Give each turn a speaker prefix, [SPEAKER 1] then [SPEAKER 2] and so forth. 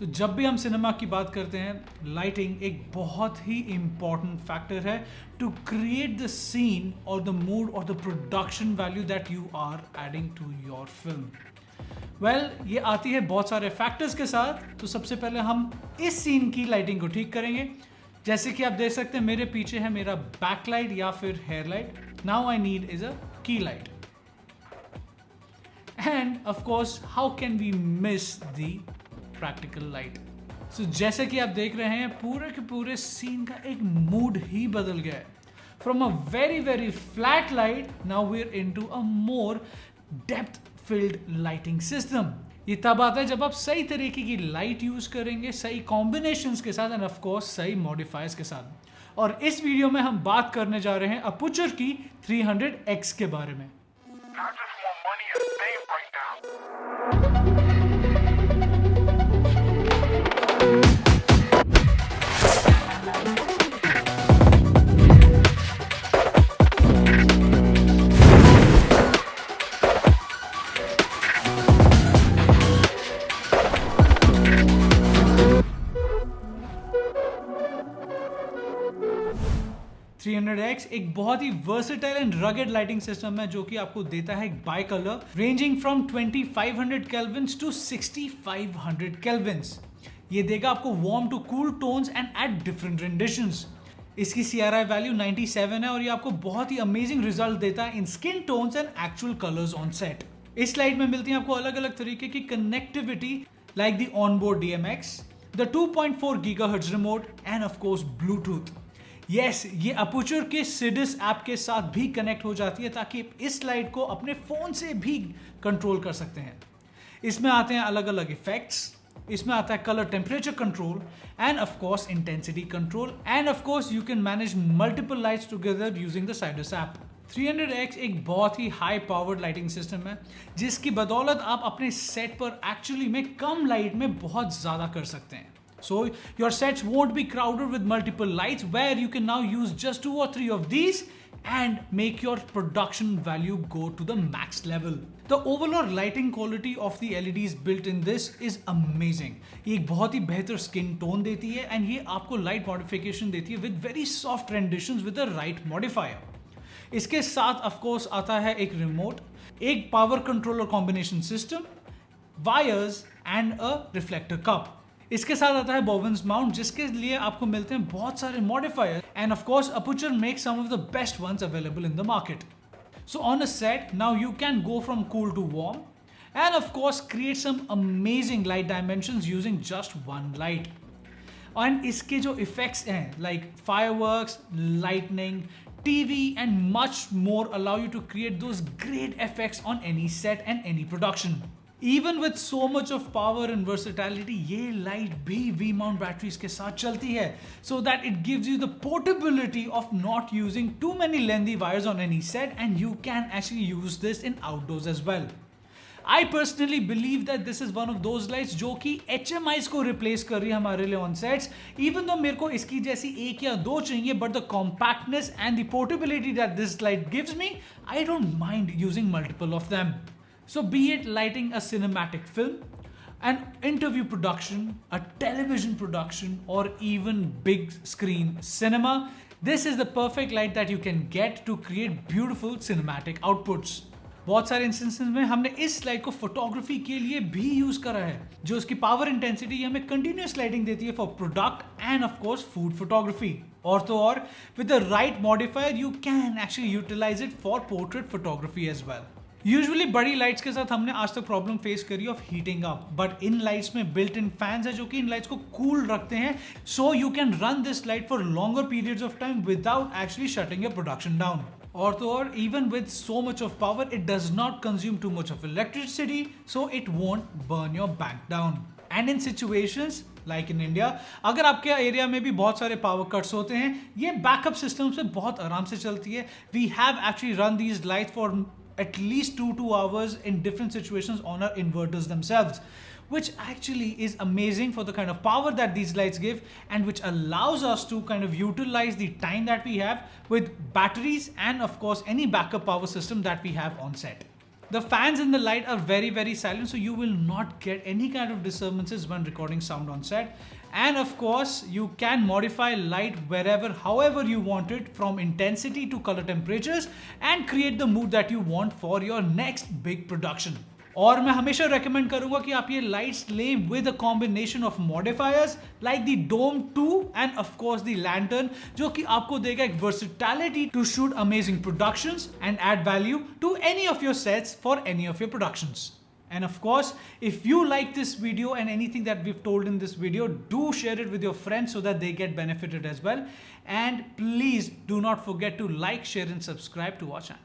[SPEAKER 1] तो जब भी हम सिनेमा की बात करते हैं, लाइटिंग एक बहुत ही इंपॉर्टेंट फैक्टर है टू क्रिएट द सीन और द मूड और the production value that you are adding to your film. Well, ये आती है बहुत सारे फैक्टर्स के साथ। तो सबसे पहले हम इस सीन की लाइटिंग को ठीक करेंगे। जैसे कि आप देख सकते हैं मेरे पीछे है मेरा बैकलाइट या फिर hair light. Now I need is a key light. And of course how can we miss the practical light. So जैसे कि आप देख रहे हैं पूरे के पूरे सीन का एक मूड ही बदल गया है। From a very very flat light now we are into a more depth field lighting system. ये तब आता है जब आप सही तरीके की लाइट यूज करेंगे, सही कॉम्बिनेशंस के साथ एंड ऑफ कोर्स सही मॉडिफायर्स के साथ। और इस वीडियो में हम बात करने जा रहे हैं अपर्चर की 300X के बारे में। X एक बहुत ही versatile and rugged lighting system है जो कि आपको देता है bi colour ranging from 2500 Kelvins to 6500 Kelvins. ये देगा आपको warm to cool tones and at different renditions. इसकी CRI वैल्यू 97 है और ये आपको बहुत ही अमेजिंग रिजल्ट देता है in skin tones and actual colours on set. इस लाइट में मिलती है आपको अलग अलग तरीके की connectivity like the onboard DMX, the 2.4 GHz remote and of course Bluetooth. Yes, ये अपर्चर के सिडिस ऐप के साथ भी कनेक्ट हो जाती है ताकि इस लाइट को अपने फोन से भी कंट्रोल कर सकते हैं। इसमें आते हैं अलग अलग इफेक्ट्स, इसमें आता है colour temperature control and of course intensity control and of course you can manage multiple lights together using the Sidus app. 300X एक बहुत ही हाई पावर्ड लाइटिंग सिस्टम है जिसकी बदौलत आप अपने सेट पर एक्चुअली में कम लाइट में बहुत ज्यादा कर सकते हैं। So your sets won't be crowded with multiple lights where you can now use just 2 or 3 of these and make your production value go to the max level. The overall lighting quality of the LEDs built in this is amazing. ये एक बहुत ही बेहतर skin tone देती है and ये आपको light modification देती है with very soft renditions with the right modifier. इसके साथ ऑफ कोर्स आता है एक रिमोट, एक power controller combination system, wires and a reflector cup. इसके साथ आता है बोवेन्स माउंट जिसके लिए आपको मिलते हैं बहुत सारे modifier and of course aperture make some of the best ones available in the market. So on a set now you can go from cool to warm and of course create some amazing light dimensions using just one light. And इसके जो effects हैं like fireworks, lightning, TV and much more allow you to create those great effects on any set and any production. Even with so much of power and versatility, ये light भी V-mount batteries के साथ चलती है so that it gives you the portability of not using too many lengthy wires on any set and you can actually use this in outdoors as well. I personally believe that this is one of those lights जो कि HMIs को replace कर रही है हमारे लिए on sets, even though मेरे को इसकी जैसी एक या दो चाहिए, but the compactness and the portability that this light gives me, I don't mind using multiple of them. So be it lighting a cinematic film, an interview production, a television production, or even big screen cinema, this is the perfect light that you can get to create beautiful cinematic outputs. बहुत सारे instances में हमने इस light को photography के लिए भी use करा है जो उसकी पावर इंटेंसिटी हमें कंटिन्यूस लाइटिंग देती है for product and of course food photography. और तो और with the right modifier you can actually utilize it for portrait photography as well. Usually बड़ी लाइट्स के साथ हमने आज तक प्रॉब्लम फेस करी ऑफ हीटिंग अप, बट इन लाइट्स में बिल्ट इन फैंस है जो कि इन लाइट्स को कूल रखते हैं, so you can run this light for longer periods of time without actually shutting your production down. और तो और even with so much of power it does not consume too much of electricity, so it won't burn your bank down. And in situations like in India, अगर आपके area में भी बहुत सारे power cuts होते हैं, ये बैकअप सिस्टम से बहुत आराम से चलती है। We have actually run these lights for at least 2 hours in different situations on our inverters themselves, which actually is amazing for the kind of power that these lights give and which allows us to kind of utilize the time that we have with batteries and of course any backup power system that we have on set. The fans and the light are very silent, so you will not get any kind of disturbances when recording sound on set. And of course, you can modify light wherever, however you want it, from intensity to color temperatures, and create the mood that you want for your next big production. और मैं हमेशा recommend करूंगा कि आप ये lights लें with a combination of modifiers like the Dome 2 and of course the Lantern, जो कि आपको देगा एक versatility to shoot amazing productions and add value to any of your sets for any of your productions. And of course, if you like this video and anything that we've told in this video, do share it with your friends so that they get benefited as well. And please do not forget to like, share and subscribe to our channel.